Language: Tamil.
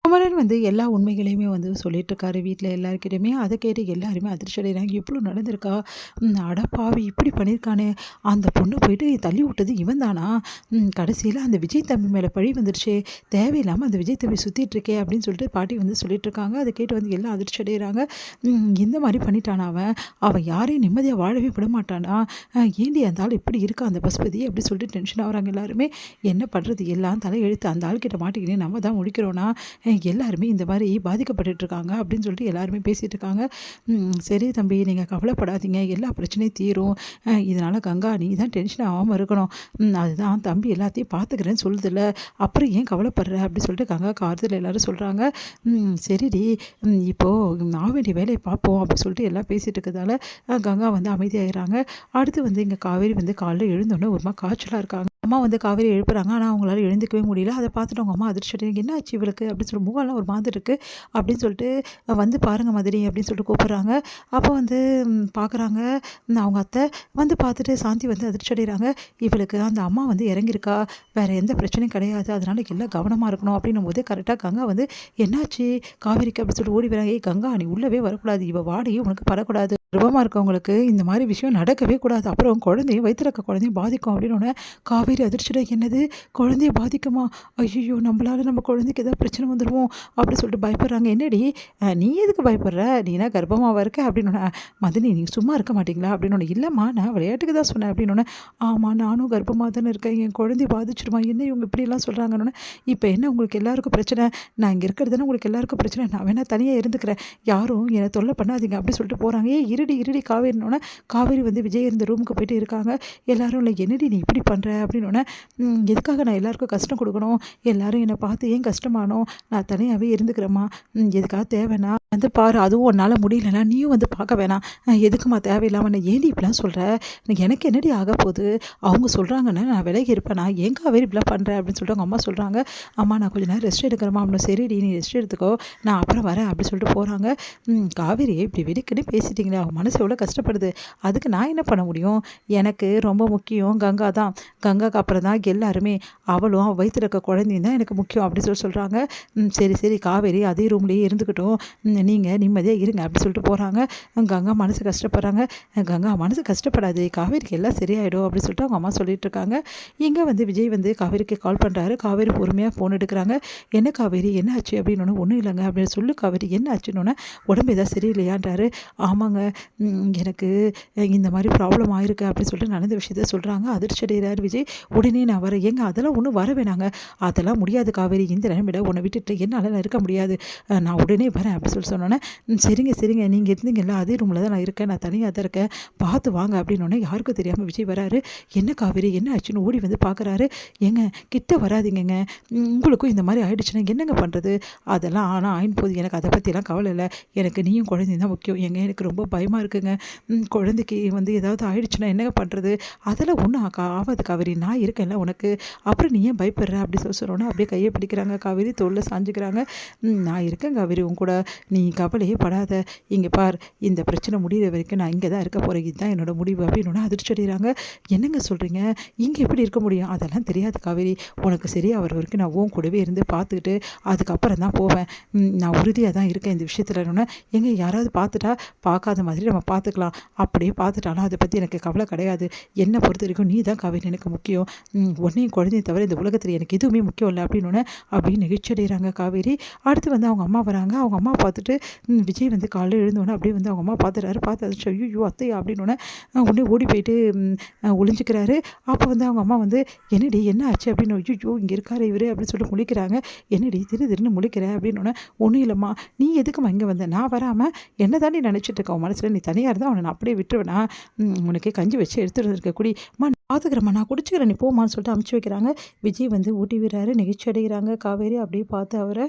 குமரன் எல்லா உண்மைகளையுமே சொல்லிட்டு இருக்காரு வீட்ல எல்லார்கிட்டயுமே. அத கேட்டு எல்லாருமே அதிர்ச்சி அடைறாங்க. இவ்ளோ நடந்திருக்கா? அட பாவி! இப்படி பண்ணியிருக்கானே! அந்த பொண்ண போயிட்டு தள்ளி விட்டது இவன் தானா? கடைசியில அந்த விஜய் தம்பி மேல பழி வந்துருச்சே! தேவையில்லாம அந்த விஜய் தம்பி சுத்திட்டு இருக்கே! அப்படின்னு சொல்லிட்டு பாட்டி சொல்லிட்டு இருக்காங்க. அத கேட்டு எல்லாம் அதிர்ச்சி அடைறாங்க. இந்த மாரி பண்ணிட்டானா அவன்? அவன் யாரையும் நிம்மதியா வாழவே விடமாட்டானா? ஏன்டி அந்த ஆள் இப்படி இருக்கான் அந்த பசுபதி? அப்படி சொல்லிட்டு டென்ஷன் ஆகுறாங்க எல்லாருமே. என்ன பண்றது? எல்லாம் தலையெழுத்து. அந்த ஆள்கிட்ட மாட்டிக்கின்னு நம்ம தான் முழிக்கிறோம்னா எல்லாருமே இந்த மாதிரி பாதிக்கப்பட்டுட்டு இருக்காங்க அப்படின்னு சொல்லிட்டு எல்லாருமே பேசிட்டு இருக்காங்க. சரி தம்பி, நீங்கள் கவலைப்படாதீங்க, எல்லா பிரச்சனையும் தீரும். இதனால் கங்கா நீ தான் டென்ஷன் ஆகாமல் இருக்கணும். அதுதான் தம்பி எல்லாத்தையும் பார்த்துக்கிறேன்னு சொல்லுதில்ல, அப்புறம் ஏன் கவலைப்படுற அப்படி சொல்லிட்டு கங்காவுக்கு ஆறுதல் எல்லாரும் சொல்கிறாங்க. சரிடி, இப்போது ஆக வேண்டிய வேலையை பார்ப்போம் அப்படி சொல்லிட்டு எல்லாம் பேசிகிட்டு இருக்கிறதால கங்கா அமைதியாகிறாங்க. அடுத்து இங்கே காவேரி காலைல எழுந்தோடனே ஒரு மாதிரி காய்ச்சலாக இருக்காங்க. அம்மா காவேரி எழுப்புறாங்க. ஆனால் அவங்களால எழுந்துக்கவே முடியல. அதை பார்த்துட்டு அவங்க அம்மா அதிர்ச்சி அடைறாங்க. என்ன ஆச்சு இவளுக்கு அப்படின்னு சொல்லி முகம்லாம் ஒரு மாதிரி இருக்குது அப்படின்னு சொல்லிட்டு பாருங்க மதினி அப்படின்னு சொல்லிட்டு கூப்பிட்றாங்க. அப்போ பார்க்குறாங்க அவங்க அத்தை. பார்த்துட்டு சாந்தி அதிர்ச்சி அடைகிறாங்க. இவளுக்கு அந்த அம்மா இறங்கியிருக்கா, வேற எந்த பிரச்சனையும் கிடையாது, அதனால எல்லாம் கவனமாக இருக்கணும் அப்படின்னும் போது கரெக்டாக கங்கா என்னாச்சு காவேரிக்கு அப்படின்னு சொல்லிட்டு ஓடி வராங்க. ஏய் கங்கா, நீ உள்ளவே வரக்கூடாது, இவ வாடையும் உனக்கு பரக்கூடாது, கர்ப்பமாக இருக்கவங்களுக்கு இந்த மாதிரி விஷயம் நடக்கவே கூடாது, அப்புறம் குழந்தையும் வயிற்றுல இருக்க குழந்தையும் பாதிக்கும் அப்படின்னு காவேரி அதிர்ச்சியோட என்னது குழந்தைய பாதிக்குமா? ஐயோ, நம்மளால நம்ம குழந்தைக்கு ஏதாவது பிரச்சனை வந்துடுமோ அப்படி சொல்லிட்டு பயப்படுறாங்க. என்னடி நீ எதுக்கு பயப்படுற? நீனா கர்ப்பமாக இருக்க அப்படின்னு மதினி நீங்கள் சும்மா இருக்க மாட்டீங்களா அப்படின்னு. இல்லைம்மா, நான் விளையாட்டுக்கு தான் சொன்னேன் அப்படின்னு. ஆமாம், நானும் கர்ப்பமாக தானே இருக்கேன், என் குழந்தைய பாதிச்சிடுமா, என்ன இவங்க இப்படிலாம் சொல்கிறாங்கன்னு. இப்போ என்ன உங்களுக்கு எல்லாருக்கும் பிரச்சனை? நான் இங்கே இருக்கிறது உங்களுக்கு எல்லாருக்கும் பிரச்சனை, நான் வேணா தனியாக இருந்துக்கிறேன், யாரும் என்னை தொல்லை பண்ணாதீங்க அப்படி சொல்லிட்டு போகிறாங்க. இருடி காவேரினோட காவேரி விஜய் இருந்த ரூமுக்கு போயிட்டு இருக்காங்க. எல்லாரும் இல்லை, என்னடி நீ இப்படி பண்ணுற அப்படின்னு. எதுக்காக நான் எல்லாருக்கும் கஷ்டம் கொடுக்கணும்? எல்லாரும் என்னை பார்த்து ஏன் கஷ்டமானோம்? நான் தனியாகவே இருந்துக்கிறேம்மா, எதுக்காக தேவைன்னா பாரு, அதுவும் உன்னால் முடியலன்னா நீயும் பார்க்க வேணாம், எதுக்குமா தேவையில்லாமல் நான் ஏன்டி இப்படிலாம் சொல்கிற? எனக்கு என்னடி ஆக போகுது? அவங்க சொல்கிறாங்கன்னு நான் விலகி இருப்பேனா? ஏன் காவேரி இப்படிலாம் பண்ணுறேன் அப்படின்னு சொல்லிட்டு அவங்க அம்மா சொல்கிறாங்க. அம்மா, நான் கொஞ்சம் நேரம் ரெஸ்ட் எடுக்கிறேம்மா அப்படின்னு. சரிடி, நீ ரெஸ்ட் எடுத்துக்கோ, நான் அப்புறம் வரேன் அப்படி சொல்லிட்டு போகிறாங்க. காவேரி இப்படி வெடிக்கன்னு பேசிட்டிங்களே, அவங்க மனசு எவ்வளோ கஷ்டப்படுது, அதுக்கு நான் என்ன பண்ண முடியும்? எனக்கு ரொம்ப முக்கியம் கங்கா தான், கங்காக்கு அப்புறம் தான் எல்லாருமே, அவளும் அவள் வயிற்றுல இருக்க குழந்தையும் தான் எனக்கு முக்கியம் அப்படி சொல்கிறாங்க. சரி காவேரி அதே ரூம்லேயே இருந்துக்கிட்டோம், நீங்கள் நிம்மதியாக இருங்க அப்படி சொல்லிட்டு போகிறாங்க. கங்கா மனசு கஷ்டப்படுறாங்க. கங்கா மனசு கஷ்டப்படாது, காவேரிக்கு எல்லாம் சரியாயிடும் அப்படி சொல்லிட்டு அவங்க அம்மா சொல்லிட்டு இருக்காங்க. இங்கே விஜய் காவேரிக்கு கால் பண்ணுறாரு. காவேரி பொறுமையாக ஃபோன் எடுக்கிறாங்க. என்ன காவேரி, என்ன ஆச்சு அப்படின்னு. ஒன்றும் இல்லைங்க அப்படின்னு சொல்லு காவேரி, என்ன ஆச்சுன்னு. உடம்பு ஏதாவது சரியில்லையான்றாரு. ஆமாங்க, எனக்கு இந்த மாதிரி ப்ராப்ளம் ஆயிருக்கு அப்படின்னு சொல்லிட்டு நடந்த விஷயத்த சொல்கிறாங்க. அதிர்ச்சி அடைகிறார் விஜய். உடனே நான் வரேன். ஏங்க அதெல்லாம் ஒன்றும் வர வேணாங்க, அதெல்லாம் முடியாது காவேரி, இந்த நிலைமையில உன்னை விட்டுட்டு என்னால் இருக்க முடியாது, நான் உடனே வரேன் அப்படி சொன்னோன்னே, சரிங்க நீங்கள் இருந்தீங்கல்ல அதே ரூமில் தான் நான் இருக்கேன், நான் தனியாக தான் இருக்கேன், பார்த்து வாங்க அப்படின்னோடனே யாருக்கும் தெரியாமல் விஜய் வராரு. என்ன காவேரி என்ன ஆச்சுன்னு ஓடி பார்க்குறாரு. ஏங்க கிட்ட வராதிங்கங்க, உங்களுக்கும் இந்த மாதிரி ஆயிடுச்சுன்னா என்னங்க பண்ணுறது? அதெல்லாம் ஆனால் ஆயின் போது, எனக்கு அதை பற்றிலாம் கவலை இல்லை, எனக்கு நீயும் குழந்தையும் தான் முக்கியம். எனக்கு ரொம்ப பயமாக இருக்குங்க, குழந்தைக்கு ஏதாவது ஆயிடுச்சுன்னா என்னங்க பண்ணுறது? அதெல்லாம் ஒன்றும் ஆகாது காவேரி, நான் இருக்கேன்ல உனக்கு, அப்புறம் நீ ஏன் பயப்படுற அப்படி சொன்னோன்னே அப்படியே கையை பிடிக்கிறாங்க. காவேரி தோளில் சாஞ்சுக்கிறாங்க. நான் இருக்கேன் காவேரி உன் கூட, நீ கவலையே படாத, இங்கே பார், இந்த பிரச்சனை முடிகிற வரைக்கும் நான் இங்கே தான் இருக்க போகிறேன், இதுதான் என்னோட முடிவு அப்படின்னு அதிர்ச்சி அடைகிறாங்க. என்னங்க சொல்கிறீங்க, இங்கே எப்படி இருக்க முடியும்? அதெல்லாம் தெரியாது காவேரி, உனக்கு சரியாக வர வரைக்கும் நான் உன் கூடவே இருந்து பார்த்துக்கிட்டு அதுக்கப்புறம் தான் போவேன், நான் உறுதியாக தான் இருக்கேன் இந்த விஷயத்தில். எங்கே யாராவது பார்த்துட்டா, பார்க்காத மாதிரி நம்ம பார்த்துக்கலாம், அப்படியே பார்த்துட்டாலும் அதை பற்றி எனக்கு கவலை கிடையாது, என்னை பொறுத்த வரைக்கும் நீ தான் காவேரி எனக்கு முக்கியம், உன்னையும் குழந்தையும் தவிர இந்த உலகத்தில் எனக்கு எதுவுமே முக்கியம் இல்லை அப்படின்னு அப்படின்னு நெகிழ்ச்சி அடைகிறாங்க காவேரி. அடுத்து அவங்க அம்மா வராங்க. அவங்க அம்மா பார்த்துட்டு விஜய் காலையில் எழுந்தோன்னே அப்படியே அவங்க அம்மா பார்த்துட்டாரு. பார்த்து அதிர்ச்சி, ஐயோ அத்தையா அப்படின்னு உடனே ஓடி போயிட்டு ஒளிஞ்சிக்கிறாரு. அப்போ அவங்க அம்மா என்னடி என்ன ஆச்சு அப்படின்னு. ஐயோ இங்கே இருக்காரு இவர் அப்படின்னு சொல்லிட்டு முழிக்கிறாங்க. என்னடி திடீர்னு முழிக்கிறேன் அப்படின்னு. ஒன்றும் இல்லைம்மா, நீ எதுக்கும்மா இங்கே வந்த? நான் வராமல் என்ன தாண்டி நினச்சிட்டு இருக்கேன், மனசில் நீ தனியாக இருந்தால் அவனை நான் அப்படியே விட்டுருவேனா? உனக்கு கஞ்சி வச்சு எடுத்துகிட்டு இருக்க குடி, பார்த்துக்கிறேம்மா, நான் குடிச்சுக்கிறேன், நீ போமான்னு சொல்லிட்டு அமுச்சு வைக்கிறாங்க. விஜய் ஊட்டி விடுறாரு. நெகிழ்ச்சி அடைகிறாங்க காவேரி. அப்படியே பார்த்து அவரை